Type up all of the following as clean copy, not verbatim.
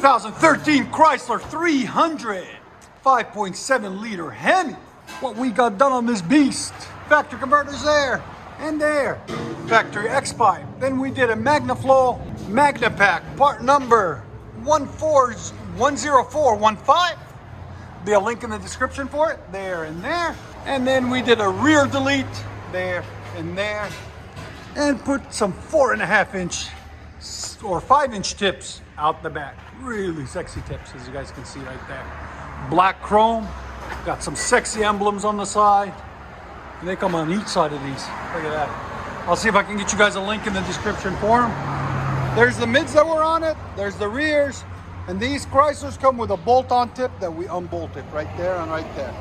2013 Chrysler 300 5.7 liter HEMI. What we got done on this beast. Factory converters there and there. Factory X pipe. Then we did a MAGNAFLOW MAGNAPACK, part number 10415. Be a link in the description for it, there and there. And then we did a rear delete, there and there. And put some 4.5 inch or 5 inch tips out the back. Really sexy tips, as you guys can see right there. Black chrome, got some sexy emblems on the side. And they come on each side of these. Look at that. I'll see if I can get you guys a link in the description for them. There's the mids that were on it. There's the rears. And these Chryslers come with a bolt-on tip that we unbolted right there and right there.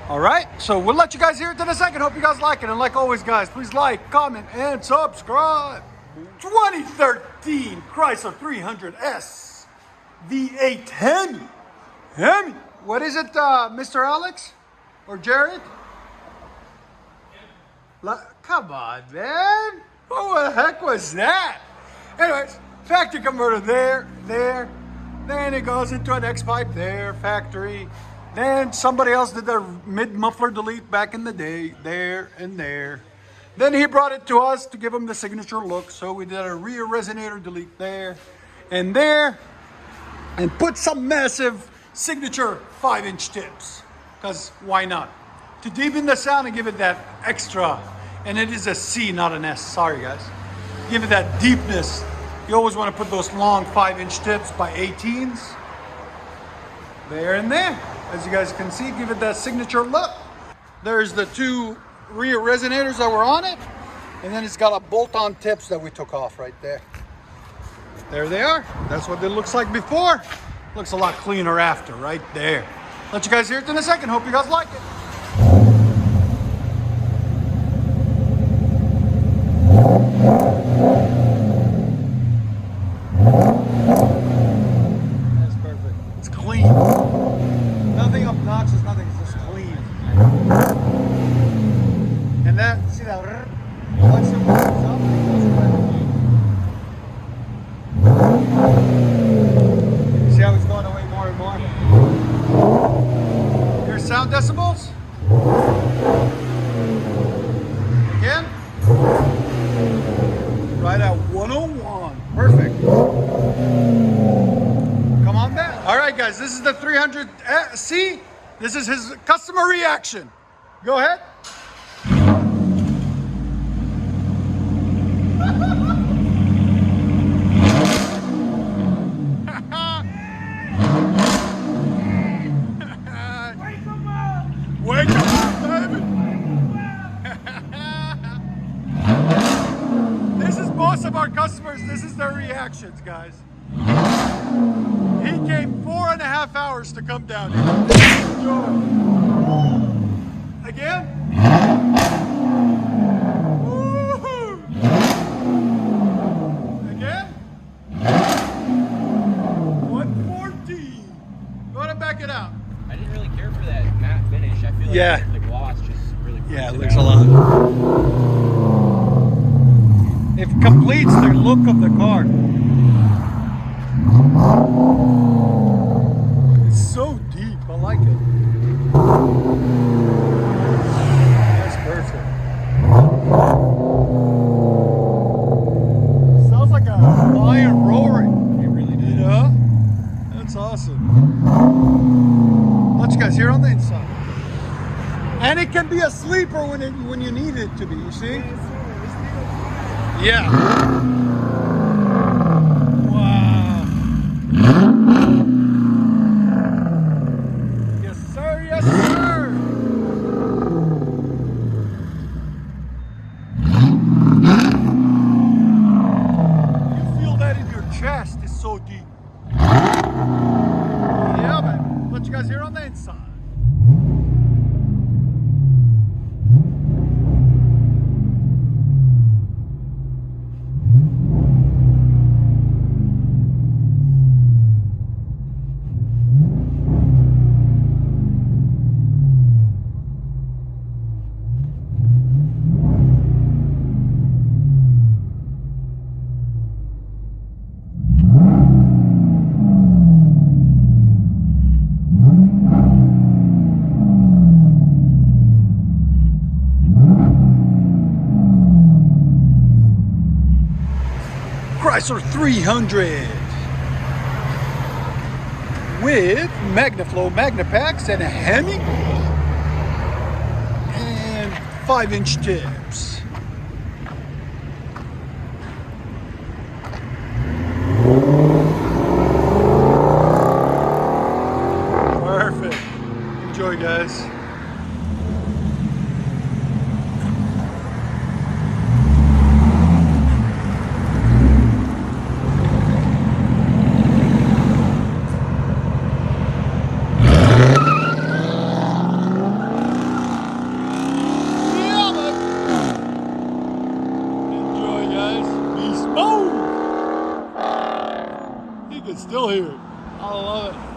All right, so we'll let you guys hear it in a second. Hope you guys like it. And like always, guys, please like, comment, and subscribe. 2013 Chrysler 300S V8 HEMI. HEMI. What is it, Mr. Alex? Or Jared? Come on, man. What the heck was that? Anyways, factory converter there, there. Then it goes into an X pipe there, factory. Then somebody else did their mid-muffler delete back in the day, there and there. Then he brought it to us to give him the signature look. So we did a rear resonator delete there and there. And put some massive signature 5 inch tips. Because why not? To deepen the sound and give it that extra. And it is a C, not an S. Sorry, guys. Give it that deepness. You always want to put those long 5 inch tips by 18s. There and there. As you guys can see, give it that signature look. There's the two rear resonators that were on it. And then it's got a bolt-on tips that we took off right there. There they are. That's what it looks like before. Looks a lot cleaner after, right there. Let you guys hear it in a second. Hope you guys like it. That's perfect. It's clean. Nothing obnoxious, nothing. It's just clean. And that, see that? Once it warms up, it goes right away. See how it's going away more and more? Your sound decibels? Again? Right at 101. Perfect. Come on back. All right, guys, this is the 300C. This is his customer reaction. Go ahead. Wake up, baby! This is most of our customers. This is their reactions, guys. He came 4.5 hours to come down here. Again? Woo-hoo. Again? 114. Go ahead and back it out. I didn't really care for that matte finish. I feel like the gloss just really it looks a lot. It completes the look of the car. It's so deep. I like it. That's perfect. Sounds like a lion roaring. It really did. Yeah? That's awesome. Let you guys hear on the inside. And it can be a sleeper when you need it to be, you see? Yeah. Wow. Yes, sir. Yes, sir. You feel that in your chest. It's so deep. Yeah, man. Let you guys hear on the inside. Chrysler 300 with MAGNAFLOW MAGNAPACKs and a HEMI and 5-inch tips. Perfect. Enjoy, guys. You can still hear it. I love it.